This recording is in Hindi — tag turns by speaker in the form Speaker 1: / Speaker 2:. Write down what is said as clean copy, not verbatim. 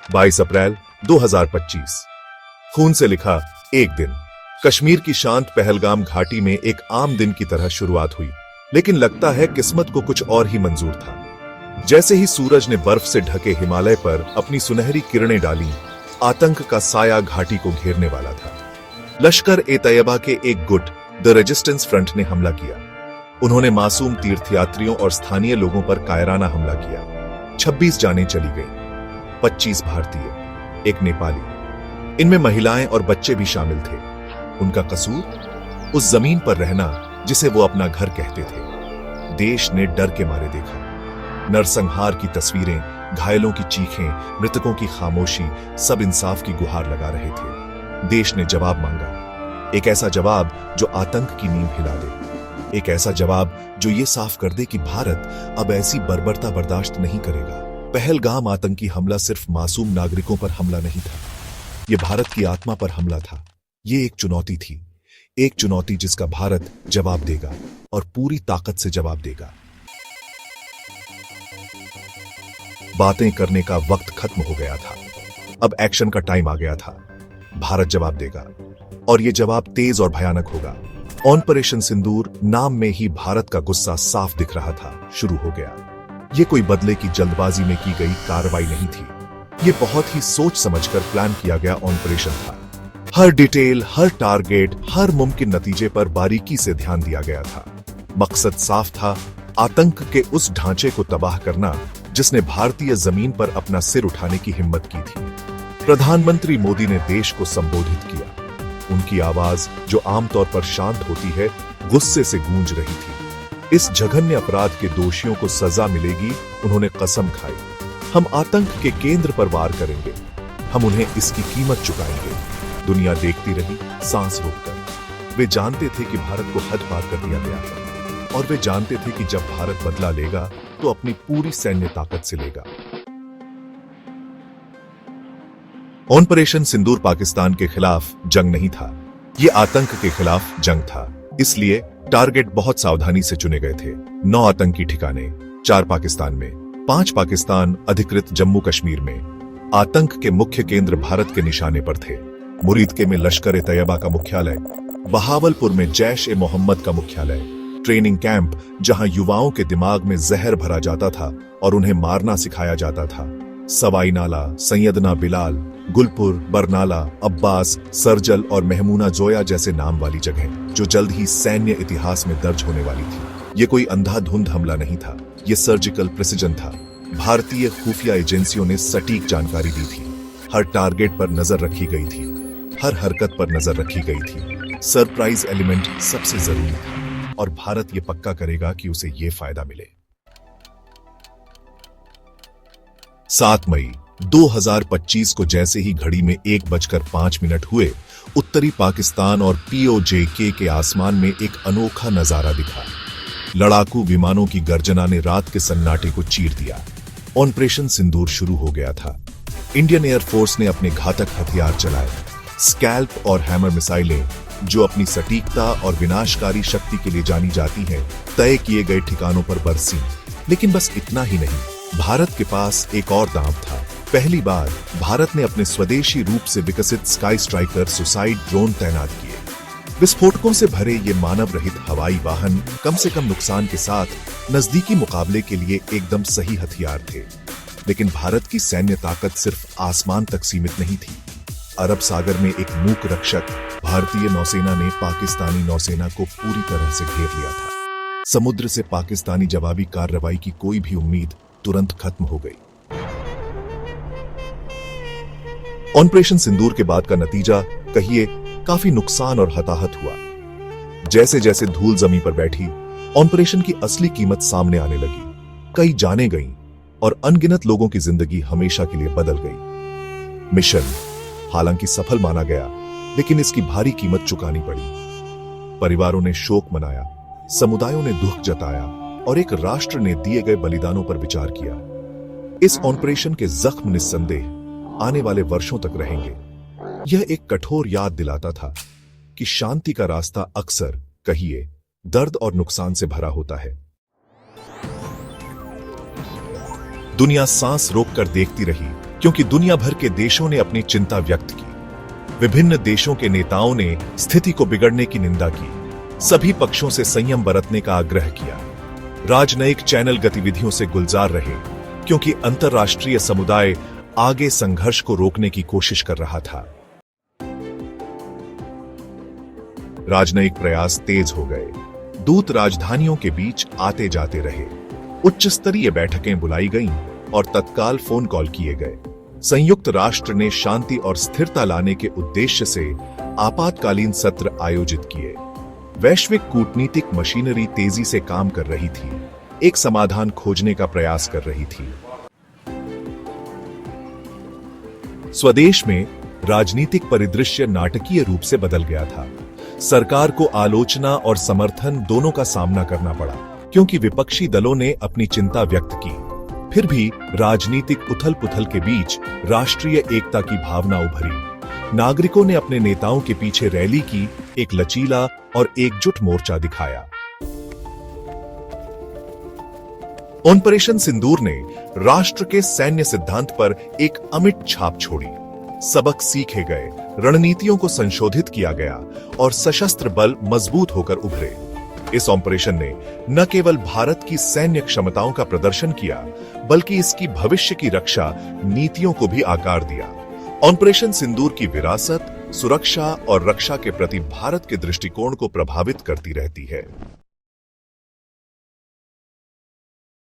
Speaker 1: 22 अप्रैल 2025। खून से लिखा एक दिन। कश्मीर की शांत पहलगाम घाटी में एक आम दिन की तरह शुरुआत हुई, लेकिन लगता है किस्मत को कुछ और ही मंजूर था। जैसे ही सूरज ने बर्फ से ढके हिमालय पर अपनी सुनहरी किरणें डाली, आतंक का साया घाटी को घेरने वाला था। लश्कर ए तैयबा के एक गुट द रेजिस्टेंस फ्रंट ने हमला किया। उन्होंने मासूम तीर्थयात्रियों और स्थानीय लोगों पर कायराना हमला किया। 26 जानें चली गईं, 25 भारतीय, एक नेपाली। इनमें महिलाएं और बच्चे भी शामिल थे। उनका कसूर? उस जमीन पर रहना जिसे वो अपना घर कहते थे। देश ने डर के मारे देखा। नरसंहार की तस्वीरें, घायलों की चीखें, मृतकों की खामोशी, सब इंसाफ की गुहार लगा रहे थे। देश ने जवाब मांगा, एक ऐसा जवाब जो आतंक की नींव हिला दे, एक ऐसा जवाब जो ये साफ कर दे कि भारत अब ऐसी बर्बरता बर्दाश्त नहीं करेगा। पहलगाम आतंकी हमला सिर्फ मासूम नागरिकों पर हमला नहीं था, ये भारत की आत्मा पर हमला था। ये एक चुनौती थी, एक चुनौती जिसका भारत जवाब देगा और पूरी ताकत से जवाब देगा। बातें करने का वक्त खत्म हो गया था, अब एक्शन का टाइम आ गया था। भारत जवाब देगा और यह जवाब तेज और भयानक होगा। ऑपरेशन सिंदूर नाम में ही भारत का गुस्सा साफ दिख रहा था, शुरू हो गया। यह कोई बदले की जल्दबाजी में की गई कार्रवाई नहीं थी, यह बहुत ही सोच समझकर प्लान किया गया ऑपरेशन था। हर डिटेल, हर टारगेट, हर मुमकिन नतीजे पर बारीकी से ध्यान दिया गया था। मकसद साफ था, आतंक के उस ढांचे को तबाह करना जिसने भारतीय जमीन पर अपना सिर उठाने की हिम्मत की थी। प्रधानमंत्री मोदी ने देश को संबोधित किया। उनकी आवाज, जो आमतौर पर शांत होती है, गुस्से से गूंज रही थी। इस जघन्य अपराध के दोषियों को सजा मिलेगी, उन्होंने कसम खाई। हम आतंक के केंद्र पर वार करेंगे, हम उन्हें इसकी कीमत चुकाएंगे। दुनिया देखती रही, सांस रोककर। वे जानते थे कि भारत को हद पार कर दिया गया है, और वे जानते थे कि जब भारत बदला लेगा तो अपनी पूरी सैन्य ताकत से लेगा। ऑपरेशन सिंदूर पाकिस्तान के खिलाफ जंग नहीं था, यह आतंक के खिलाफ जंग था। इसलिए टारगेट बहुत सावधानी से चुने गए थे। 9 आतंकी ठिकाने, 4 पाकिस्तान में, 5 पाकिस्तान अधिकृत जम्मू कश्मीर में। आतंक के मुख्य केंद्र भारत के निशाने पर थे। मुरीदके में लश्कर ए तैयबा का मुख्यालय, बहावलपुर में जैश ए मोहम्मद का मुख्यालय, ट्रेनिंग कैंप जहां युवाओं के दिमाग में जहर भरा जाता था और उन्हें मारना सिखाया जाता था। सवाई नाला, सैयदना बिलाल, गुलपुर, बरनाला, अब्बास, सरजल और महमूना जोया जैसे नाम वाली जगह जो जल्द ही सैन्य इतिहास में दर्ज होने वाली थी। ये कोई अंधाधुंध हमला नहीं था, ये सर्जिकल प्रिसिजन था। भारतीय खुफिया एजेंसियों ने सटीक जानकारी दी थी। हर टारगेट पर नजर रखी गई थी, हर हरकत पर नजर रखी गई थी। सरप्राइज एलिमेंट सबसे जरूरी था, और भारत ये पक्का करेगा कि उसे ये फायदा मिले। 7 मई 2025 को जैसे ही घड़ी में 1:05 हुए, उत्तरी पाकिस्तान और POJK के आसमान में एक अनोखा नजारा दिखा। लड़ाकू विमानों की गर्जना ने रात के सन्नाटे को चीर दिया। ऑपरेशन सिंदूर शुरू हो गया था। इंडियन एयरफोर्स ने अपने घातक हथियार चलाए, स्कैल्प और हैमर मिसाइलें, जो अपनी सटीकता और विनाशकारी शक्ति के लिए जानी जाती हैं, तय किए गए ठिकानों पर बरसीं। लेकिन बस इतना ही नहीं, भारत के पास एक और दांव था। पहली बार भारत ने अपने स्वदेशी रूप से विकसित स्काई स्ट्राइकर सुसाइड ड्रोन तैनात किए। विस्फोटकों से भरे ये मानव रहित हवाई वाहन कम से कम नुकसान के साथ नजदीकी मुकाबले के लिए एकदम सही हथियार थे। लेकिन भारत की सैन्य ताकत सिर्फ आसमान तक सीमित नहीं थी। अरब सागर में एक मूक रक्षक भारतीय नौसेना ने पाकिस्तानी नौसेना को पूरी तरह से घेर लिया था। समुद्र से पाकिस्तानी जवाबी कार्रवाई की कोई भी उम्मीद तुरंत खत्म हो गई। ऑपरेशन सिंदूर के बाद का नतीजा, कहिए, काफी नुकसान और हताहत हुआ। जैसे जैसे धूल जमीन पर बैठी, ऑपरेशन की असली कीमत सामने आने लगी। कई जानें गईं और अनगिनत लोगों की जिंदगी हमेशा के लिए बदल गई। मिशन हालांकि सफल माना गया, लेकिन इसकी भारी कीमत चुकानी पड़ी। परिवारों ने शोक मनाया, समुदायों ने दुख जताया और एक राष्ट्र ने दिए गए बलिदानों पर विचार किया। इस ऑपरेशन के जख्म निस्संदेह आने वाले वर्षों तक रहेंगे। यह एक कठोर याद दिलाता था कि शांति का रास्ता अक्सर, कहिए, दर्द और नुकसान से भरा होता है। दुनिया सांस रोककर देखती रही क्योंकि दुनिया भर के देशों ने अपनी चिंता व्यक्त की। विभिन्न देशों के नेताओं ने स्थिति को बिगड़ने की निंदा की, सभी पक्षों से संयम बरतने का आग्रह किया। राजनयिक चैनल गतिविधियों से गुलजार रहे, क्योंकि अंतर्राष्ट्रीय समुदाय आगे संघर्ष को रोकने की कोशिश कर रहा था। राजनयिक प्रयास तेज हो गए। दूत राजधानियों के बीच आते जाते रहे, उच्च स्तरीय बैठकें बुलाई गईं और तत्काल फोन कॉल किए गए। संयुक्त राष्ट्र ने शांति और स्थिरता लाने के उद्देश्य से आपातकालीन सत्र आयोजित किए। वैश्विक कूटनीतिक मशीनरी तेजी से काम कर रही थी, एक समाधान खोजने का प्रयास कर रही थी। स्वदेश में राजनीतिक परिदृश्य नाटकीय रूप से बदल गया था। सरकार को आलोचना और समर्थन दोनों का सामना करना पड़ा, क्योंकि विपक्षी दलों ने अपनी चिंता व्यक्त की। फिर भी राजनीतिक उथल-पुथल के बीच राष्ट्रीय एकता की भावना उभरी। नागरिकों ने अपने नेताओं के पीछे रैली की, एक लचीला और एकजुट मोर्चा दिखाया। ऑपरेशन सिंदूर ने राष्ट्र के सैन्य सिद्धांत पर एक अमिट छाप छोड़ी। सबक सीखे गए, रणनीतियों को संशोधित किया गया और सशस्त्र बल मजबूत होकर उभरे। इस ऑपरेशन ने न केवल भारत की सैन्य क्षमताओं का प्रदर्शन किया, बल्कि इसकी भविष्य की रक्षा नीतियों को भी आकार दिया। ऑपरेशन सिंदूर की विरासत, सुरक्षा और रक्षा के प्रति भारत के दृष्टिकोण को प्रभावित करती रहती है।